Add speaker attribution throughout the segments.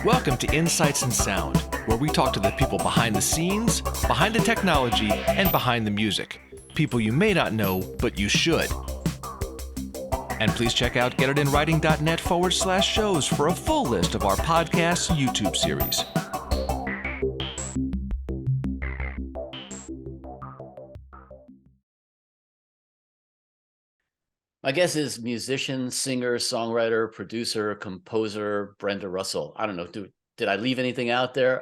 Speaker 1: Welcome to Insights in Sound, where we talk to the people behind the scenes, behind the technology, and behind the music. People you may not know, but you should. And please check out getitinwriting.net/shows for a full list of our podcast YouTube series.
Speaker 2: My guess is musician, singer, songwriter, producer, composer, Brenda Russell. I don't know. Did I leave anything out there?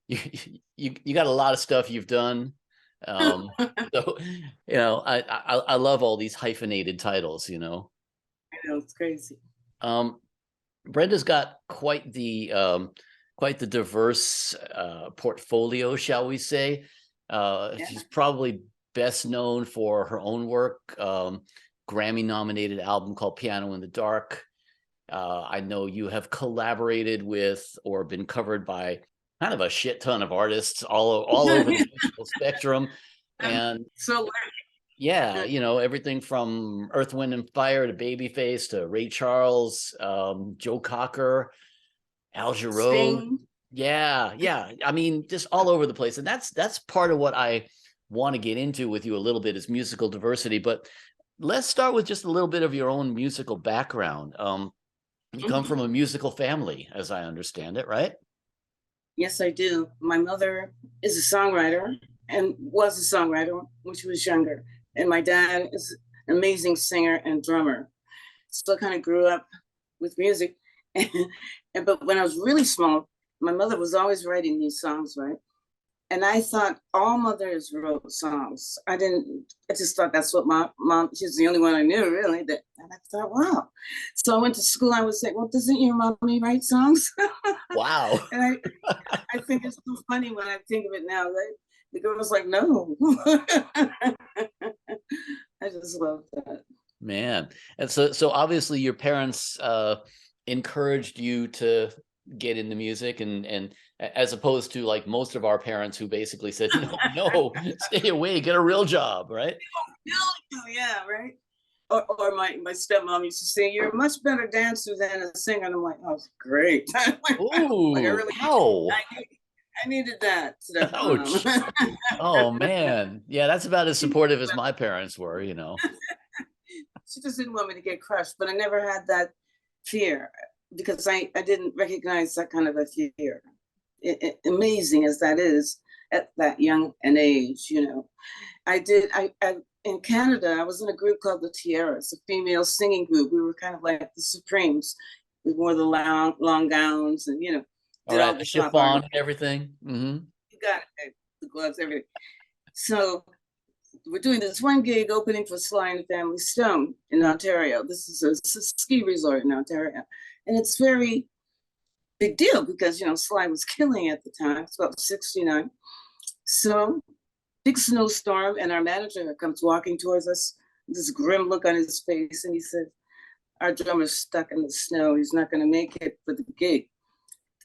Speaker 2: You got a lot of stuff you've done. So I love all these hyphenated titles.
Speaker 3: I know, it's crazy.
Speaker 2: Brenda's got quite the diverse portfolio, shall we say? She's probably best known for her own work. Grammy-nominated album called Piano in the Dark. I know you have collaborated with or been covered by kind of a shit ton of artists all over the musical spectrum. And
Speaker 3: so
Speaker 2: yeah, everything from Earth, Wind and Fire to Babyface to Ray Charles, Joe Cocker, Al Jarreau. Yeah. I mean, just all over the place. And that's part of what I want to get into with you a little bit is musical diversity. But let's start with just a little bit of your own musical background. You come from a musical family, as I understand it, right?
Speaker 3: Yes, I do. My mother is a songwriter and was a songwriter when she was younger. And my dad is an amazing singer and drummer. So I kind of grew up with music. But when I was really small, my mother was always writing these songs, right? And I thought all mothers wrote songs. I just thought that's what my mom, she's the only one I knew really, and I thought, wow. So I went to school, I would say, well, doesn't your mommy write songs?
Speaker 2: Wow.
Speaker 3: And I think it's so funny when I think of it now, right? The girl was like, no. I just love that.
Speaker 2: Man. And so obviously your parents encouraged you to get into music and as opposed to like most of our parents who basically said, no, stay away, get a real job, right?
Speaker 3: Yeah, right. Or my stepmom used to say, you're a much better dancer than a singer. And I'm like, oh, great.
Speaker 2: Ooh, wow.
Speaker 3: I needed that.
Speaker 2: Ouch. Oh, man. Yeah, that's about as supportive as my parents were,
Speaker 3: She just didn't want me to get crushed, but I never had that fear because I didn't recognize that kind of a fear. Amazing as that is at that young an age, I in Canada, I was in a group called the Tiaras, a female singing group. We were kind of like the Supremes. We wore the long gowns and,
Speaker 2: all right, the chiffon and everything.
Speaker 3: Mm-hmm. You got it, the gloves, everything. So we're doing this one gig opening for Sly and the Family Stone in Ontario. This is a ski resort in Ontario. And it's very big deal because, Sly was killing at the time. It's about 69. So big snowstorm and our manager comes walking towards us, this grim look on his face. And he said, our drummer's stuck in the snow. He's not going to make it for the gig.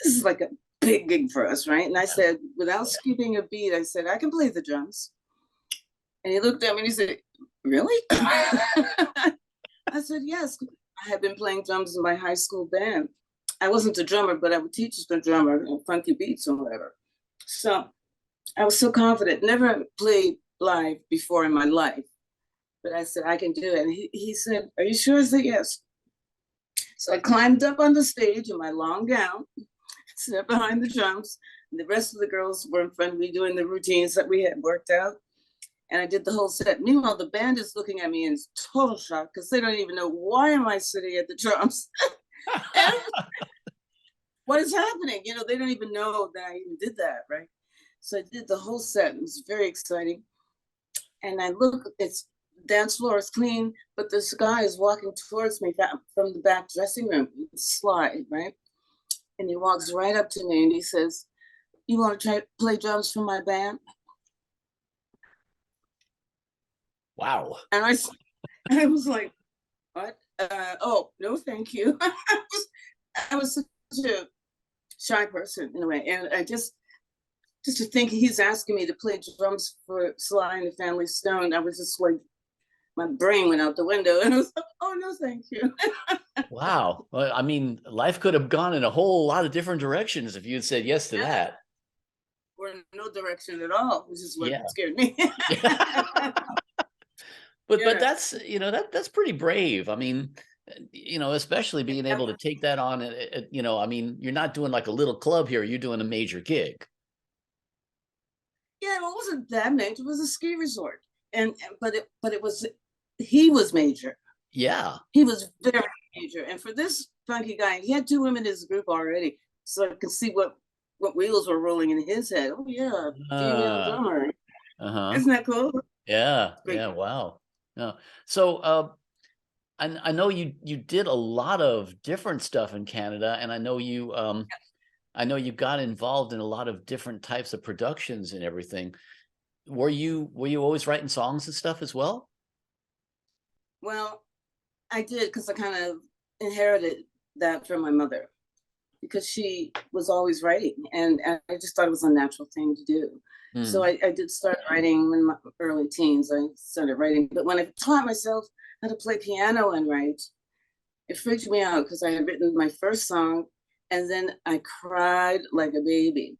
Speaker 3: This is like a big gig for us, right? And I said, without skipping a beat, I said, I can play the drums. And he looked at me and he said, really? I said, yes. I had been playing drums in my high school band. I wasn't a drummer, but I would teach the drummer funky beats or whatever. So I was so confident, never played live before in my life. But I said, I can do it. And he said, are you sure? I said, yes. So I climbed up on the stage in my long gown, sat behind the drums. And the rest of the girls were in front of me doing the routines that we had worked out. And I did the whole set. Meanwhile, the band is looking at me in total shock because they don't even know why am I sitting at the drums. What is happening? They don't even know that I even did that, right? So I did the whole set. It was very exciting. And I look, it's dance floor is clean, but this guy is walking towards me from the back dressing room, Sly, right? And he walks right up to me and he says, you want to try to play drums for my band?
Speaker 2: Wow.
Speaker 3: And I was like, what? Oh, no, thank you. I was such a shy person in a way. And I just to think he's asking me to play drums for Sly and the Family Stone, I was just like, my brain went out the window, and I was like, oh no, thank you.
Speaker 2: Wow. Well, I mean, life could have gone in a whole lot of different directions if you had said yes to that.
Speaker 3: Or in no direction at all, which is what
Speaker 2: Yeah.
Speaker 3: scared me.
Speaker 2: But that's, you know, that's pretty brave. I mean, you know, especially being able to take that on, you know, I mean, you're not doing like a little club here, you're doing a major gig.
Speaker 3: Yeah, it wasn't that major. It was a ski resort, but it was, he was major.
Speaker 2: Yeah.
Speaker 3: He was very major, and for this funky guy, he had 2 women in his group already, so I could see what wheels were rolling in his head. Oh yeah, female drummer. Isn't that cool?
Speaker 2: Yeah.
Speaker 3: Great.
Speaker 2: Yeah. Wow. No. So, I know you did a lot of different stuff in Canada, and I know you got involved in a lot of different types of productions and everything. Were you always writing songs and stuff as well?
Speaker 3: Well, I did, because I kind of inherited that from my mother, because she was always writing, and I just thought it was a natural thing to do. So I did start writing in my early teens. I started writing, but when I taught myself how to play piano and write, it freaked me out, because I had written my first song, and then I cried like a baby,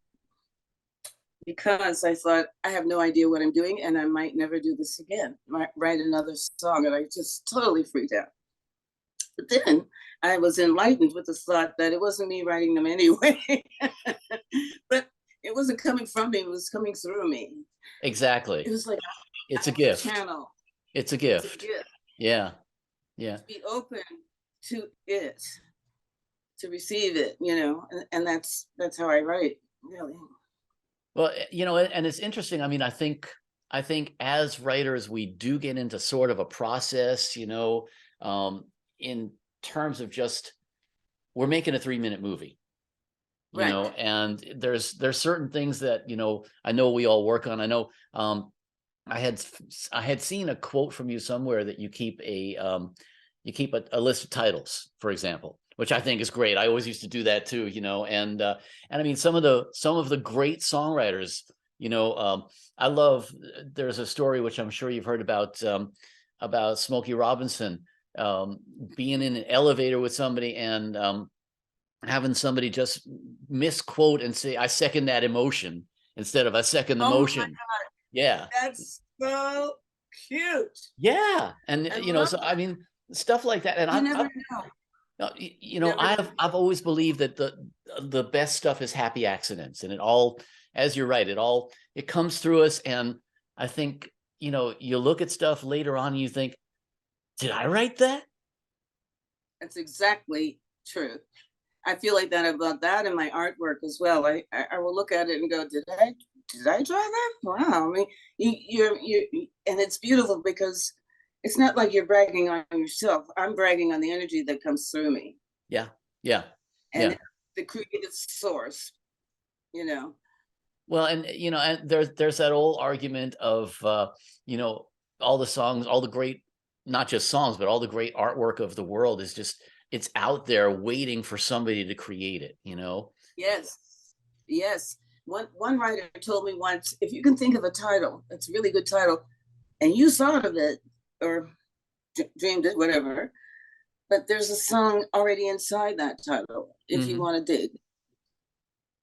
Speaker 3: because I thought, I have no idea what I'm doing, and I might never do this again, write another song, and I just totally freaked out. But then I was enlightened with the thought that it wasn't me writing them anyway. But it wasn't coming from me, it was coming through me.
Speaker 2: Exactly.
Speaker 3: It was like
Speaker 2: it's a gift.
Speaker 3: Channel.
Speaker 2: It's a gift.
Speaker 3: It's a gift.
Speaker 2: Yeah. Yeah.
Speaker 3: To be open to it, to receive it, you know, and that's how I write, really.
Speaker 2: Well, you know, and it's interesting. I mean, I think as writers, we do get into sort of a process, you know, in terms of just, we're making a 3-minute movie, you
Speaker 3: Right.
Speaker 2: know, and there's certain things that, you know, I know we all work on. I know, I had seen a quote from you somewhere that you keep a list of titles, for example, which I think is great. I always used to do that too, you know, and I mean, some of the great songwriters, you know, I love, there's a story which I'm sure you've heard about Smokey Robinson, being in an elevator with somebody and having somebody just misquote and say, I second that emotion, instead of I second the motion. Yeah.
Speaker 3: That's so cute.
Speaker 2: Yeah. And, you know, so I mean, stuff like that. And
Speaker 3: you never know.
Speaker 2: You know, I've always believed that the best stuff is happy accidents, and it all, as you're right, it comes through us. And I think, you know, you look at stuff later on and you think, did I write that?
Speaker 3: That's exactly true. I feel like that about that in my artwork as well. I will look at it and go, did I draw that? Wow. I mean, you're and it's beautiful, because it's not like you're bragging on yourself. I'm bragging on the energy that comes through me.
Speaker 2: Yeah. Yeah.
Speaker 3: And
Speaker 2: yeah.
Speaker 3: the creative source, you know.
Speaker 2: Well, and, you know, and there's that old argument of, you know, all the songs, all the great, not just songs, but all the great artwork of the world is just, it's out there waiting for somebody to create it, you know?
Speaker 3: Yes. Yes. One writer told me once, if you can think of a title, that's a really good title, and you thought of it or dreamed it, whatever, but there's a song already inside that title, if you want to dig.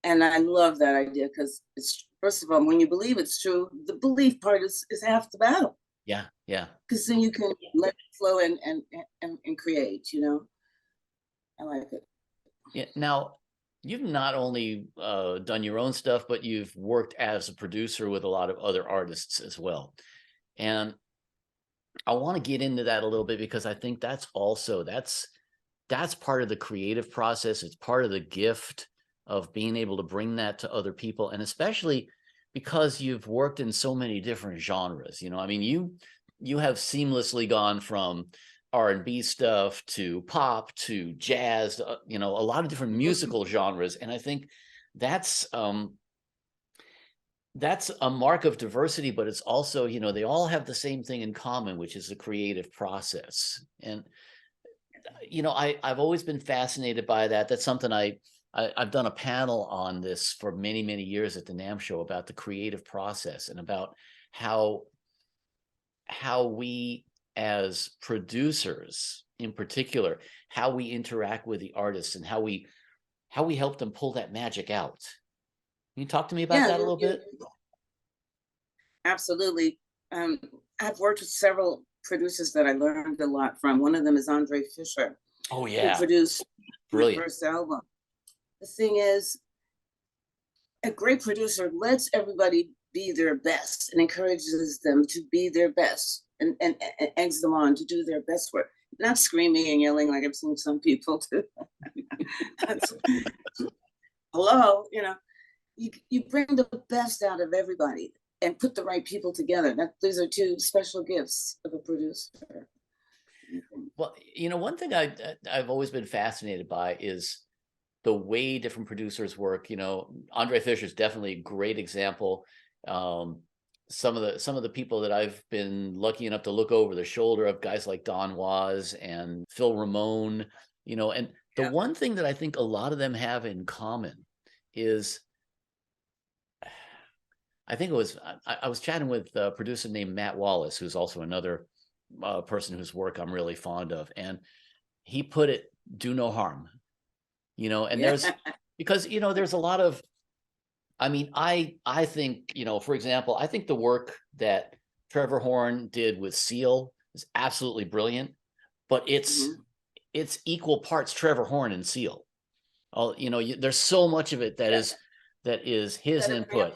Speaker 3: And I love that idea, because it's, first of all, when you believe it's true, the belief part is half the battle.
Speaker 2: Yeah. Yeah.
Speaker 3: Because then you can let it flow and create, you know. I like it.
Speaker 2: Yeah. Now, you've not only done your own stuff, but you've worked as a producer with a lot of other artists as well. And I want to get into that a little bit, because I think that's part of the creative process. It's part of the gift of being able to bring that to other people. And especially because you've worked in so many different genres, you know, I mean, you have seamlessly gone from R&B stuff to pop to jazz, you know, a lot of different musical genres. And I think that's a mark of diversity, but it's also, you know, they all have the same thing in common, which is the creative process. And, you know, I've always been fascinated by that. That's something I've done a panel on this for many, many years at the NAMM show about the creative process, and about how we as producers in particular, how we interact with the artists and how we help them pull that magic out. Can you talk to me about that a little bit?
Speaker 3: Absolutely. I've worked with several producers that I learned a lot from. One of them is Andre Fisher.
Speaker 2: Oh yeah,
Speaker 3: who produced
Speaker 2: brilliant.
Speaker 3: my first album. The thing is, a great producer lets everybody be their best and encourages them to be their best and eggs them on to do their best work. Not screaming and yelling like I've seen some people do. Hello, you bring the best out of everybody and put the right people together. These are two special gifts of a producer.
Speaker 2: Well, one thing I've always been fascinated by is the way different producers work. Andre Fisher is definitely a great example. Some of the people that I've been lucky enough to look over the shoulder of, guys like Don Was and Phil Ramone, and the one thing that I think a lot of them have in common is, I think it was, I was chatting with a producer named Matt Wallace, who's also another person whose work I'm really fond of. And he put it, do no harm, and there's, because, there's a lot of, I think, for example, I think the work that Trevor Horn did with Seal is absolutely brilliant, but it's equal parts Trevor Horn and Seal. There's so much of it that is his input.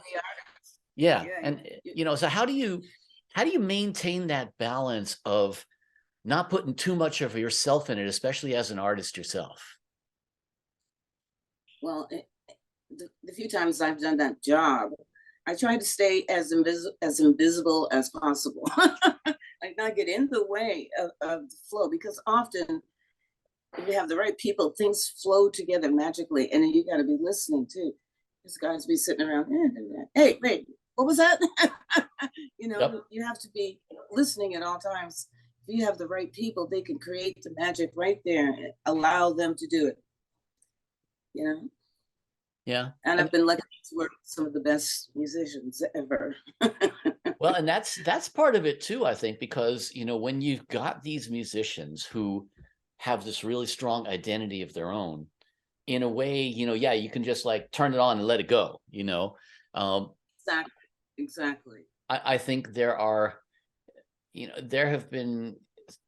Speaker 2: Yeah. And, so how do you maintain that balance of not putting too much of yourself in it, especially as an artist yourself?
Speaker 3: Well, the few times I've done that job, I try to stay as invisible as possible. Like, not get in the way of the flow, because often if you have the right people, things flow together magically, and you got to be listening too. These guys be sitting around, hey, wait, what was that?
Speaker 2: Yep.
Speaker 3: You have to be listening at all times. If you have the right people, they can create the magic right there and allow them to do it.
Speaker 2: Yeah.
Speaker 3: And I've been lucky to work with some of the best musicians ever.
Speaker 2: Well, and that's part of it too, I think, because, when you've got these musicians who have this really strong identity of their own, in a way, you can just like turn it on and let it go,
Speaker 3: Exactly.
Speaker 2: I think there are, there have been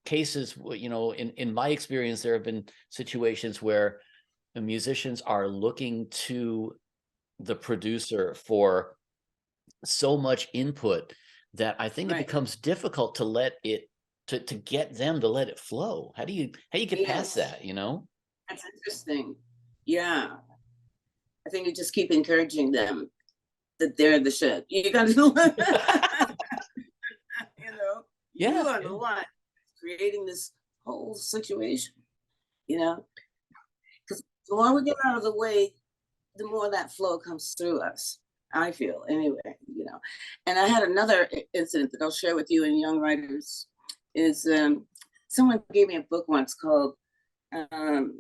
Speaker 2: cases, in my experience, there have been situations where the musicians are looking to the producer for so much input that I think it becomes difficult to let it, to get them to let it flow. How do you get past that,
Speaker 3: That's interesting. Yeah. I think you just keep encouraging them that they're the shit. You gotta do you are the one creating this whole situation, because the more we get out of the way, the more that flow comes through us, I feel, anyway. And I had another incident that I'll share with you in Young Writers. Is someone gave me a book once called The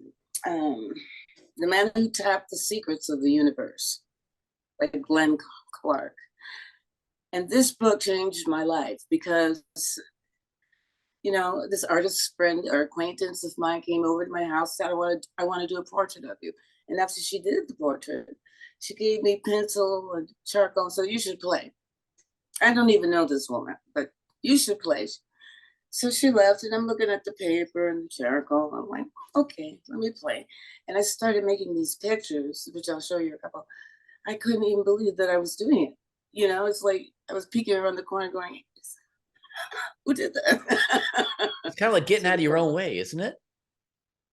Speaker 3: Man Who Tapped the Secrets of the Universe, by Glenn Clark. And this book changed my life because, this artist friend or acquaintance of mine came over to my house, said, I want to do a portrait of you. And after she did the portrait, she gave me pencil and charcoal, so you should play. I don't even know this woman, but you should play. So she left, and I'm looking at the paper and the charcoal. I'm like, okay, let me play. And I started making these pictures, which I'll show you a couple. I couldn't even believe that I was doing it. It's like I was peeking around the corner going, who did that?
Speaker 2: It's kind of like getting out of your own way, isn't it?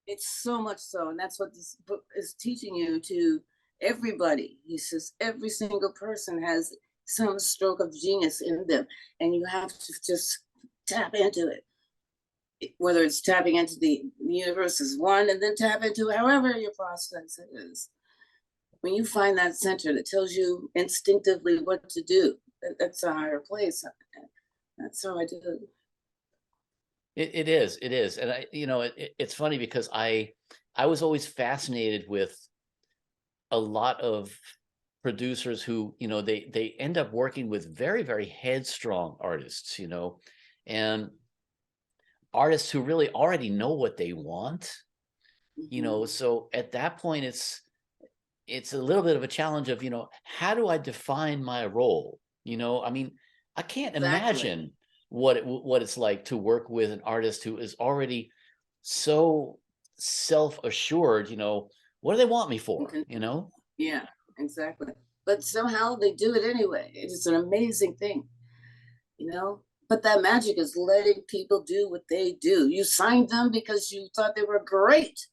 Speaker 3: It's so much so. And that's what this book is teaching you, to everybody. He says every single person has some stroke of genius in them, and you have to just tap into it. Whether it's tapping into the universe is one, and then tap into however your process is. When you find that center that tells you instinctively what to do, that's a higher place. That's how I do it.
Speaker 2: It is. And it's funny because I was always fascinated with a lot of producers who, they end up working with very, very headstrong artists, and artists who really already know what they want, you know.
Speaker 3: Mhm.
Speaker 2: So at that point, it's a little bit of a challenge of, you know, how do I define my role? You know, I mean, I can't
Speaker 3: Exactly.
Speaker 2: imagine what it's like to work with an artist who is already so self-assured, you know, what do they want me for,
Speaker 3: Okay.
Speaker 2: you know?
Speaker 3: Yeah, exactly. But somehow they do it anyway. It is an amazing thing, you know? But that magic is letting people do what they do. You signed them because you thought they were great.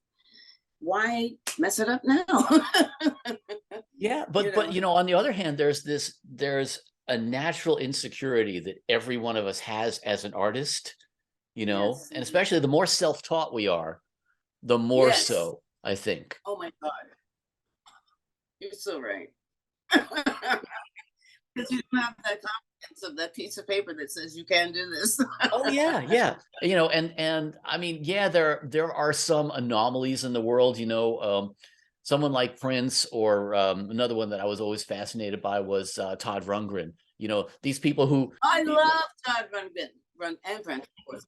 Speaker 3: Why mess it up now?
Speaker 2: Yeah,
Speaker 3: You
Speaker 2: but
Speaker 3: know?
Speaker 2: you know, on the other hand, there's a natural insecurity that every one of us has as an artist, you know,
Speaker 3: Yes.
Speaker 2: and especially the more self-taught we are, the more
Speaker 3: Yes.
Speaker 2: so, I think.
Speaker 3: Oh my God. You're so right. Because you don't have that confidence of that piece of paper that says you can do this.
Speaker 2: Oh yeah, yeah. You know, and I mean, yeah, there are some anomalies in the world, you know. Someone like Prince, or another one that I was always fascinated by was Todd Rundgren. You know, these people who,
Speaker 3: I love Todd and Brent, of course.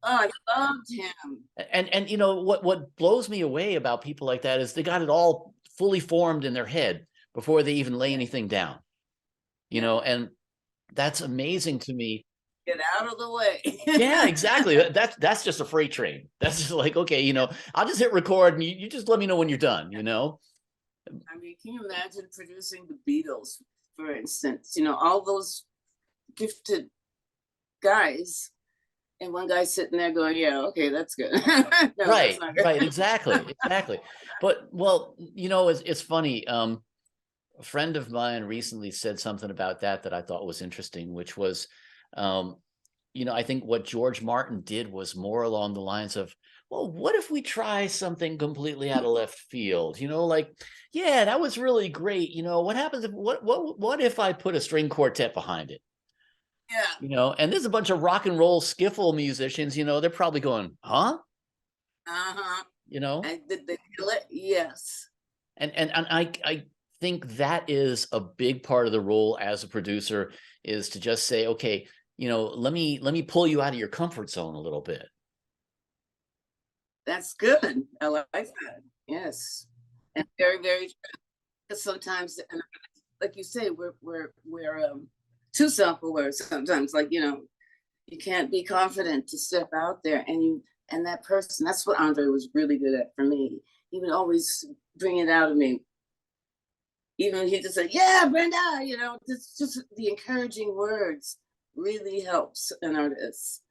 Speaker 3: Oh, I loved him.
Speaker 2: and you know what blows me away about people like that is they got it all fully formed in their head before they even lay
Speaker 3: Yeah,
Speaker 2: anything down. You
Speaker 3: yeah.
Speaker 2: know, and that's amazing to me.
Speaker 3: Get out of the way.
Speaker 2: Yeah, exactly. That's just a freight train. That's just like, okay, you know, I'll just hit record and you just let me know when you're done, you know?
Speaker 3: I mean, can you imagine producing the Beatles, for instance? You know, all those gifted guys, and one guy sitting there going, "Yeah, okay, that's good." No, that's
Speaker 2: Right,
Speaker 3: not
Speaker 2: right,
Speaker 3: good.
Speaker 2: exactly, exactly. But well, you know, it's funny. A friend of mine recently said something about that I thought was interesting, which was, um, you know, I think what George Martin did was more along the lines of, well, what if we try something completely out of left field? You know, like, yeah, that was really great. You know, what happens if what if I put a string quartet behind it?
Speaker 3: Yeah.
Speaker 2: You know, and there's a bunch of rock and roll skiffle musicians, you know, they're probably going, huh?
Speaker 3: Uh-huh.
Speaker 2: You know?
Speaker 3: And did they kill it? Yes.
Speaker 2: And I think that is a big part of the role as a producer, is to just say, okay, you know, let me pull you out of your comfort zone a little bit.
Speaker 3: That's good. I like that. Yes. And very, very true. Because sometimes, and like you say, we're too self-aware sometimes. Like, you know, you can't be confident to step out there, and that person, that's what Andre was really good at for me. He would always bring it out of me. Even he just said, "Yeah, Brenda," you know, just the encouraging words really helps an artist.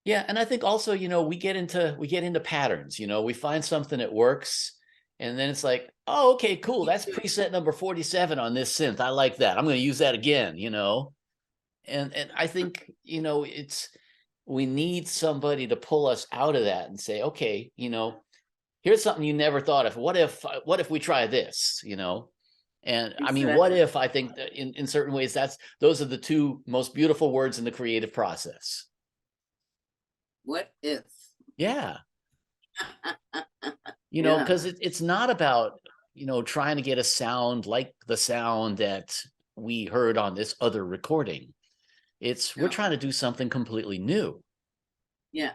Speaker 2: Yeah, and I think also, you know, we get into patterns, you know, we find something that works, and then it's like, oh, okay, cool.
Speaker 3: Keep
Speaker 2: That's
Speaker 3: doing
Speaker 2: preset number 47 on this synth. I like that. I'm going to use that again, you know. And I think, you know, we need somebody to pull us out of that and say, okay, you know, here's something you never thought of. What if we try this, you know? And I mean, what
Speaker 3: exactly.
Speaker 2: if, I think that in certain ways, those are the two most beautiful words in the creative process.
Speaker 3: What if?
Speaker 2: Yeah. You know,
Speaker 3: Yeah.
Speaker 2: because it's not about, you know, trying to get a sound like the sound that we heard on this other recording. We're
Speaker 3: No.
Speaker 2: trying to do something completely new.
Speaker 3: Yeah.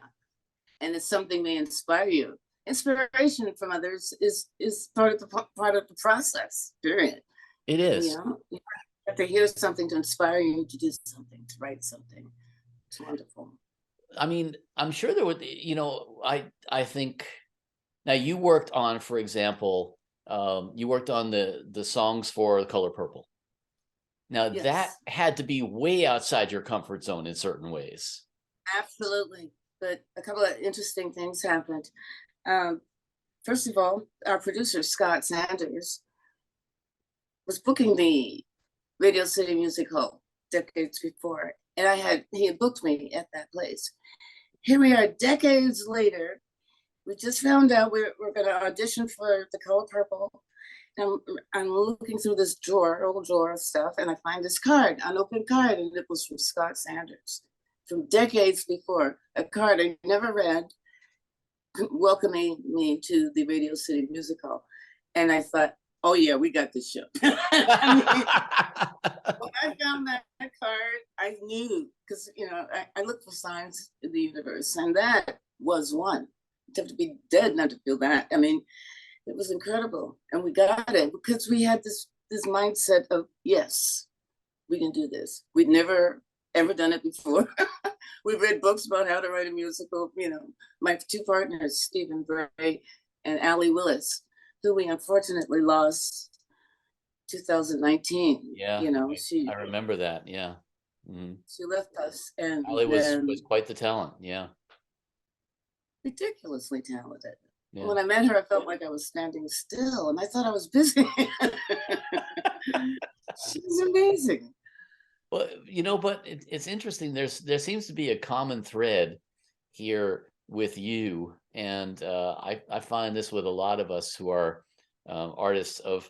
Speaker 3: And it's something may inspire you. Inspiration from others is part of the process. Period.
Speaker 2: It
Speaker 3: You
Speaker 2: is.
Speaker 3: know, you have to hear something to inspire you to do something, to write something. It's wonderful.
Speaker 2: I mean, I'm sure there would, you know, I think now you worked on, for example, you worked on the songs for The Color Purple. Now that
Speaker 3: Yes,
Speaker 2: had to be way outside your comfort zone in certain ways.
Speaker 3: absolutely. But a couple of interesting things happened. Um, First of all, our producer Scott Sanders was booking the Radio City Music Hall decades before, and he had booked me at that place. Here we are, decades later. We just found out we're going to audition for The Color Purple. And I'm looking through this old drawer of stuff, and I find this card, unopened card, and it was from Scott Sanders from decades before. A card I never read, welcoming me to the Radio City Music Hall. And I thought, oh yeah, we got this show. I mean, when I found that card, I knew, because I looked for signs in the universe, and that was one. You have to be dead not to feel that. I mean, it was incredible, and we got it because we had this mindset of, yes, we can do this. We'd never ever done it before. We read books about how to write a musical. My two partners, Stephen Bray and Allie Willis, who we unfortunately lost 2019.
Speaker 2: Yeah,
Speaker 3: she
Speaker 2: I remember that. Yeah. Mm-hmm.
Speaker 3: She left us, and
Speaker 2: Allie was quite the talent. Yeah.
Speaker 3: Ridiculously talented.
Speaker 2: Yeah.
Speaker 3: When I met her, I felt like I was standing still, and I thought I was busy. She's amazing.
Speaker 2: Well, but it's interesting. There seems to be a common thread here with you, and I find this with a lot of us who are artists of,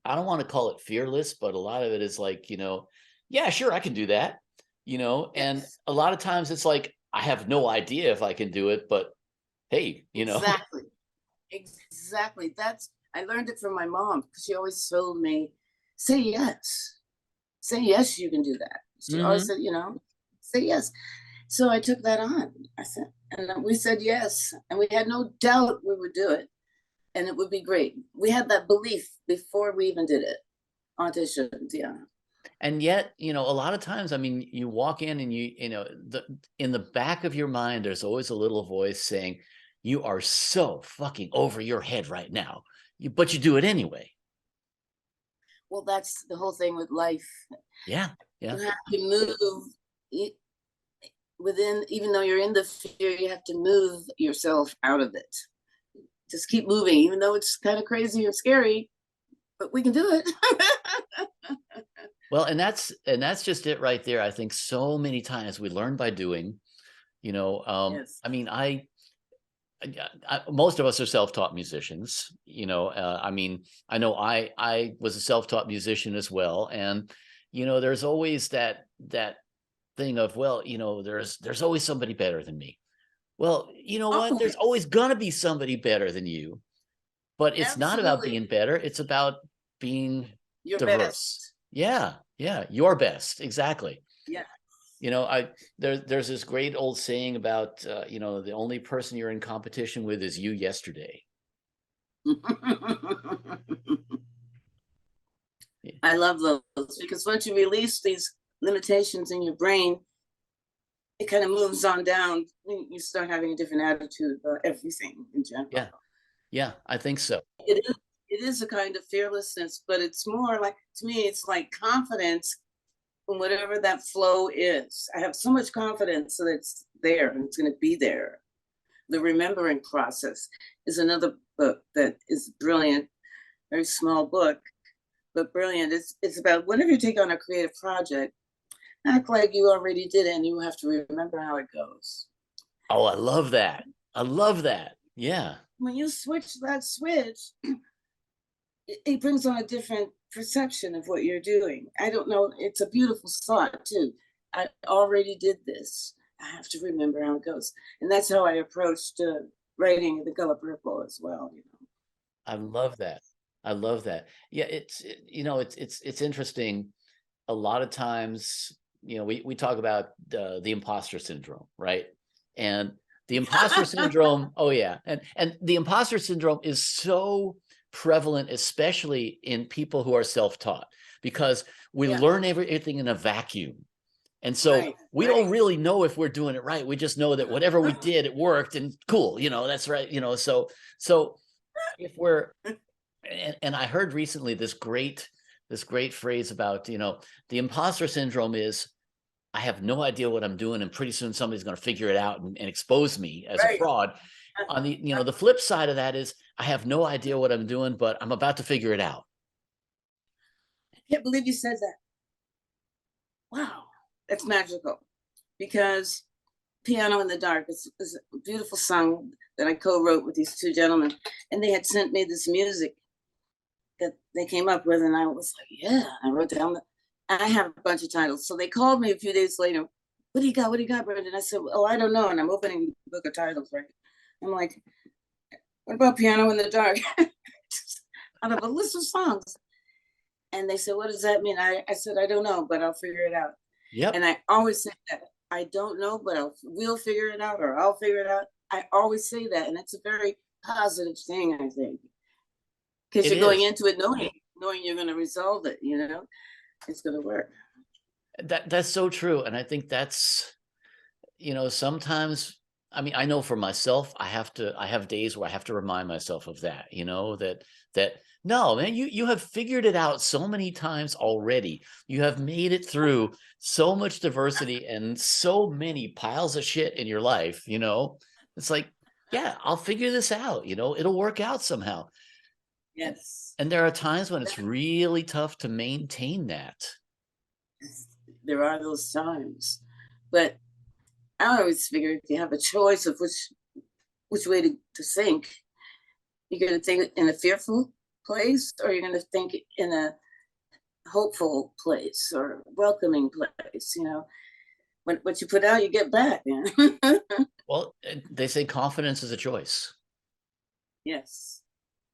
Speaker 2: I don't want to call it fearless, but a lot of it is like, yeah, sure, I can do that, and a lot of times it's like, I have no idea if I can do it, but hey,
Speaker 3: Exactly. I learned it from my mom, because she always told me, say yes, you can do that. She always said, say yes. So I took that on. We said yes, and we had no doubt we would do it, and it would be great. We had that belief before we even did it. Auditions, yeah.
Speaker 2: And yet, a lot of times, I mean, you walk in and in the back of your mind, there's always a little voice saying, you are so fucking over your head right now, but you do it anyway.
Speaker 3: Well, that's the whole thing with life.
Speaker 2: Yeah.
Speaker 3: You have to move within, even though you're in the fear, you have to move yourself out of it. Just keep moving, even though it's kind of crazy or scary, but we can do it.
Speaker 2: Well, and that's just it right there. I think so many times we learn by doing.
Speaker 3: Yes.
Speaker 2: I mean, most of us are self-taught musicians. I mean, I know I was a self-taught musician as well, and there's always that thing of, well, there's always somebody better than me. Well, what? There's always gonna be somebody better than you, but it's not about being better. It's about being
Speaker 3: your
Speaker 2: diverse.
Speaker 3: Best.
Speaker 2: Yeah, your best, exactly.
Speaker 3: Yeah.
Speaker 2: There's this great old saying about the only person you're in competition with is you yesterday.
Speaker 3: I love those, because once you release these limitations in your brain, it kind of moves on down. You start having a different attitude about everything in general.
Speaker 2: Yeah, I think so.
Speaker 3: It is a kind of fearlessness, but it's more like, to me, it's like confidence in whatever that flow is. I have so much confidence that it's there and it's going to be there. The Remembering Process is another book that is brilliant, very small book, but brilliant. It's about, whenever you take on a creative project, act like you already did it and you have to remember how it goes.
Speaker 2: Oh, I love that. Yeah.
Speaker 3: When you switch that switch, it brings on a different perception of what you're doing. I don't know. It's a beautiful thought too. I already did this. I have to remember how it goes. And that's how I approached writing The Color Purple as well.
Speaker 2: I love that. Yeah. It's interesting. A lot of times, we talk about the imposter syndrome, right? And the imposter syndrome. Oh yeah. And the imposter syndrome is so prevalent, especially in people who are self-taught, because we learn everything in a vacuum. And so we don't really know if we're doing it right. We just know that whatever we did, it worked, and cool, that's right. So if we're, and I heard recently this great phrase about, the imposter syndrome is, I have no idea what I'm doing, and pretty soon somebody's going to figure it out and expose me as a fraud. On the, the flip side of that is, I have no idea what I'm doing, but I'm about to figure it out.
Speaker 3: I can't believe you said that. Wow, that's magical. Because Piano in the Dark is a beautiful song that I co-wrote with these two gentlemen, and they had sent me this music that they came up with, and I was like, yeah, I wrote down I have a bunch of titles. So they called me a few days later. What do you got, Brenda? And I said, oh, I don't know. And I'm opening the book of titles, right? I'm like, what about Piano in the Dark? Out of a list of songs. And they said, what does that mean? I said, I don't know, but I'll figure it out.
Speaker 2: Yep.
Speaker 3: And I always say that. I don't know, but we'll figure it out, or I'll figure it out. I always say that. And it's a very positive thing, I think. Because you're going into it knowing you're going to resolve it, you know? It's going to work.
Speaker 2: That's so true. And I think that's, you know, sometimes, I mean, I know for myself, I have days where I have to remind myself of that, you know, that no, man, you have figured it out so many times already. You have made it through so much diversity and so many piles of shit in your life, you know. It's like, yeah, I'll figure this out, you know, it'll work out somehow.
Speaker 3: Yes.
Speaker 2: And there are times when it's really tough to maintain that.
Speaker 3: There are those times. But I always figure if you have a choice of which way to think, you're going to think in a fearful place, or you're going to think in a hopeful place or welcoming place. You know, what you put out, you get back.
Speaker 2: Well, they say confidence is a choice.
Speaker 3: Yes,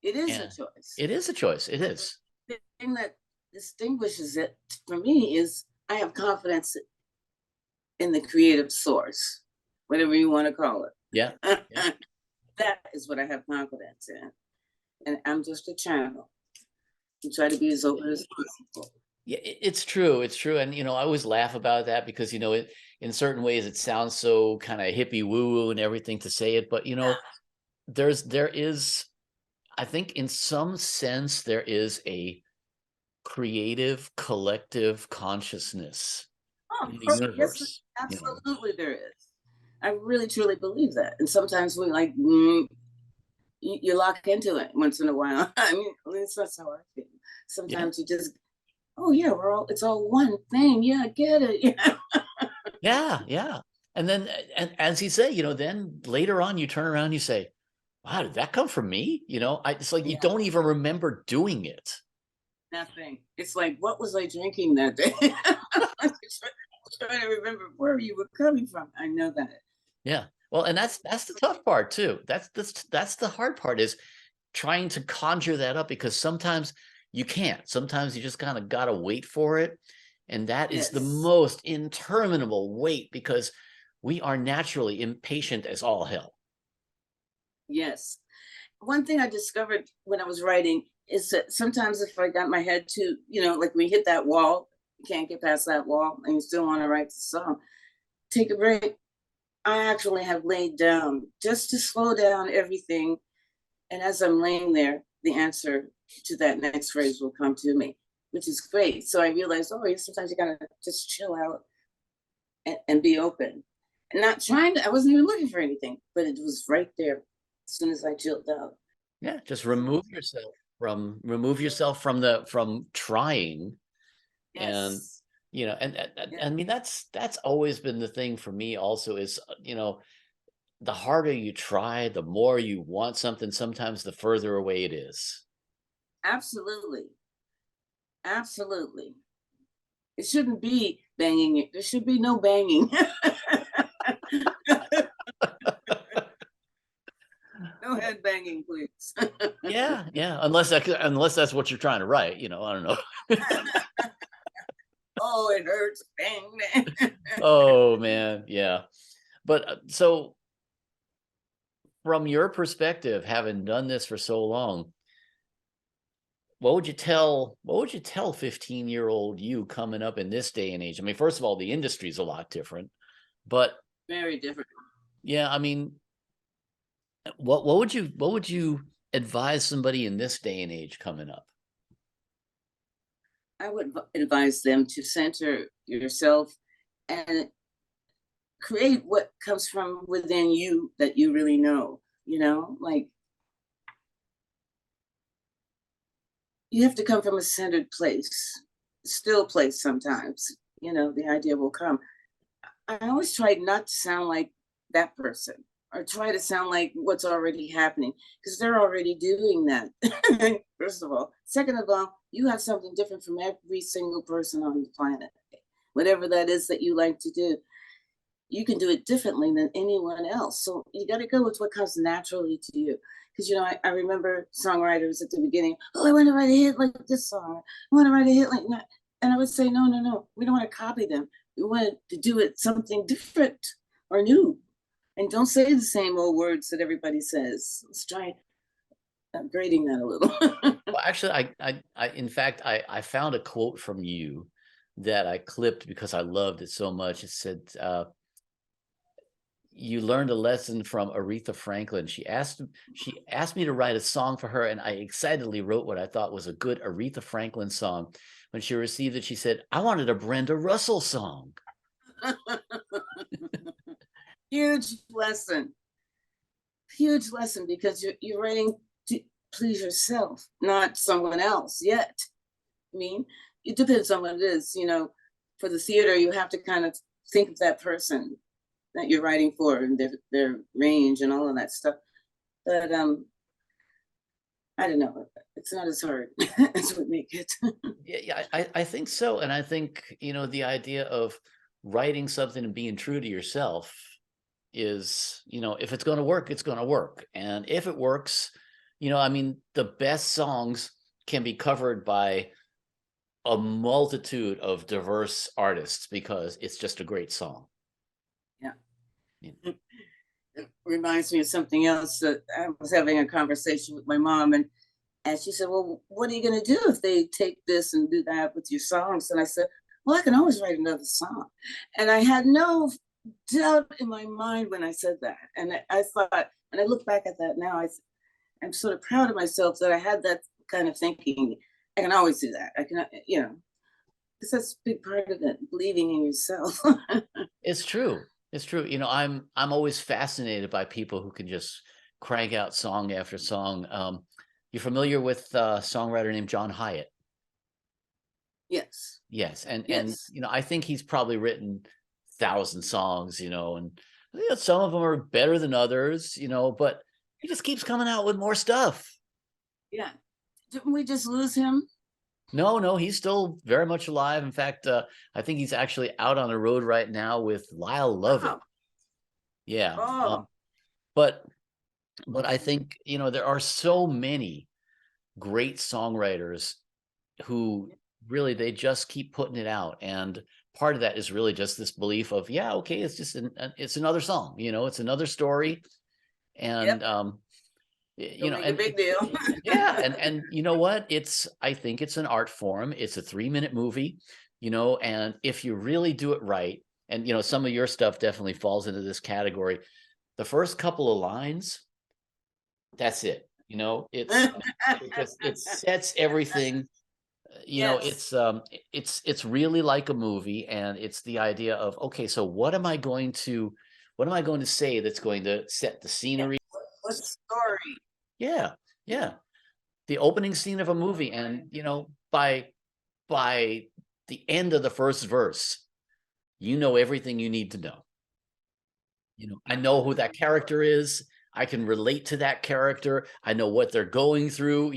Speaker 3: it is a choice.
Speaker 2: It is a choice. It is.
Speaker 3: The thing that distinguishes it for me is I have confidence in the creative source, whatever you want to call it.
Speaker 2: Yeah.
Speaker 3: That is what I have confidence in. And I'm just a channel. You try to be as open as possible.
Speaker 2: Yeah, it's true. It's true. And, you know, I always laugh about that because, you know, in certain ways it sounds so kind of hippie woo woo and everything to say it. But, you know, there is, I think in some sense, there is a creative collective consciousness in the universe.
Speaker 3: Yes, absolutely, there is. I really truly believe that. And sometimes we like you lock into it once in a while. I mean, at least that's how I feel. Sometimes you just, oh yeah, it's all one thing. Yeah, I get it.
Speaker 2: Yeah. And then, and as you say, you know, then later on you turn around and you say, wow, did that come from me? You know, it's like you don't even remember doing it.
Speaker 3: Nothing. It's like, what was I drinking that day? I'm trying to remember where you were coming from. I know that.
Speaker 2: Yeah. Well, and that's the tough part too. That's the hard part, is trying to conjure that up, because sometimes you can't. Sometimes you just kind of got to wait for it. And that is the most interminable wait, because we are naturally impatient as all hell.
Speaker 3: Yes. One thing I discovered when I was writing is that sometimes if I got my head too, you know, like we hit that wall, you can't get past that wall and you still want to write the song, take a break. I actually have laid down just to slow down everything. And as I'm laying there, the answer to that next phrase will come to me, which is great. So I realized, oh, sometimes you gotta just chill out and be open. And not trying to, I wasn't even looking for anything, but it was right there as soon as I chilled out.
Speaker 2: Yeah, just remove yourself from trying. And you know, and I mean, that's always been the thing for me also, is, you know, the harder you try, the more you want something, sometimes the further away it is.
Speaker 3: Absolutely. It shouldn't be banging. There should be no banging. No head banging, please.
Speaker 2: Yeah. Unless that's what you're trying to write, you know, I don't know.
Speaker 3: Oh, it hurts. Bang.
Speaker 2: Oh man, yeah. But so from your perspective, having done this for so long, what would you tell 15-year-old you coming up in this day and age? I mean, first of all, the industry is a lot different, but
Speaker 3: very different.
Speaker 2: Yeah, I mean, what would you advise somebody in this day and age coming up?
Speaker 3: I would advise them to center yourself and create what comes from within you that you really know, you know, like you have to come from a centered place, still place sometimes, you know, the idea will come. I always try not to sound like that person, or try to sound like what's already happening, because they're already doing that. First of all. Second of all, you have something different from every single person on the planet. Whatever that is that you like to do, you can do it differently than anyone else. So you got to go with what comes naturally to you. because I remember songwriters at the beginning. Oh, I want to write a hit like this song. I want to write a hit like that. And I would say, no, no, no. We don't want to copy them. We want to do it something different or new. And don't say the same old words that everybody says. Let's try upgrading that a little.
Speaker 2: Well, actually, in fact, I found a quote from you that I clipped because I loved it so much. It said, you learned a lesson from Aretha Franklin. She asked me to write a song for her, and I excitedly wrote what I thought was a good Aretha Franklin song. When she received it, she said, I wanted a Brenda Russell song.
Speaker 3: Huge lesson. Huge lesson, because you're writing to please yourself, not someone else yet. I mean, it depends on what it is. For the theater, you have to kind of think of that person that you're writing for and their range and all of that stuff. But I don't know. It's not as hard as we make it.
Speaker 2: Yeah, I think so. And I think, the idea of writing something and being true to yourself is, if it's going to work, it's going to work. And if it works, the best songs can be covered by a multitude of diverse artists because it's just a great song.
Speaker 3: Yeah. It reminds me of something else that I was having a conversation with my mom, and she said, well, what are you going to do if they take this and do that with your songs? And I said, well, I can always write another song. And I had no doubt in my mind when I said that. And I thought, and I look back at that now, I'm sort of proud of myself that I had that kind of thinking. I can always do that. I can, because that's a big part of it, believing in yourself.
Speaker 2: It's true. It's true. I'm always fascinated by people who can just crank out song after song. You're familiar with a songwriter named John Hyatt?
Speaker 3: Yes.
Speaker 2: Yes. And
Speaker 3: yes.
Speaker 2: I think he's probably written 1,000 songs, and some of them are better than others, but he just keeps coming out with more stuff.
Speaker 3: Yeah. Didn't we just lose him?
Speaker 2: No, he's still very much alive. In fact, I think he's actually out on the road right now with Lyle Lovett.
Speaker 3: Oh.
Speaker 2: Yeah.
Speaker 3: Oh.
Speaker 2: But I think, there are so many great songwriters who really, they just keep putting it out. And part of that is really just this belief of, yeah, okay, it's just, it's another song, it's another story. And,
Speaker 3: make a big deal.
Speaker 2: Yeah. And you know what? I think it's an art form. It's a 3-minute movie, and if you really do it right, and, some of your stuff definitely falls into this category. The first couple of lines, that's it. It sets everything. Yes. It's really like a movie, and it's the idea of, okay, so what am I going to say that's going to set the scenery?
Speaker 3: What's the story?
Speaker 2: Yeah. The opening scene of a movie, and by the end of the first verse, everything you need to know. I know who that character is. I can relate to that character. I know what they're going through,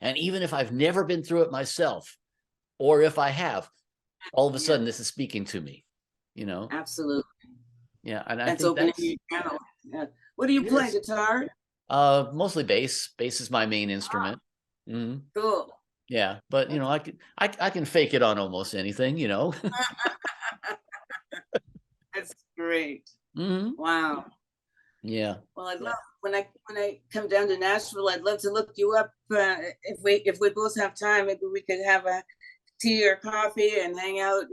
Speaker 2: and even if I've never been through it myself, or if I have, all of a sudden this is speaking to me,
Speaker 3: Absolutely.
Speaker 2: Yeah. And
Speaker 3: that's opening your channel. Yeah. What do you play? Guitar?
Speaker 2: Mostly bass. Bass is my main instrument.
Speaker 3: Mm-hmm. Cool.
Speaker 2: Yeah, but I can fake it on almost anything,
Speaker 3: That's great.
Speaker 2: Mm-hmm.
Speaker 3: Wow.
Speaker 2: Yeah.
Speaker 3: Well, I'd love when I come down to Nashville, I'd love to look you up. If we both have time, maybe we could have a tea or coffee and hang out,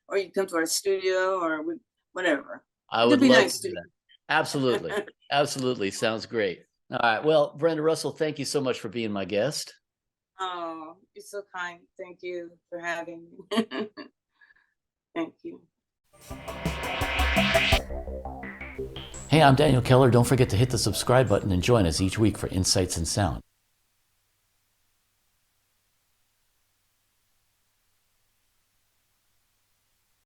Speaker 3: or you come to our studio or whatever.
Speaker 2: I would love to do that. Absolutely. Absolutely. Sounds great. All right. Well, Brenda Russell, thank you so much for being my guest.
Speaker 3: Oh, you're so kind. Thank you for having me. Thank you.
Speaker 2: Hey, I'm Daniel Keller. Don't forget to hit the subscribe button and join us each week for Insights in Sound.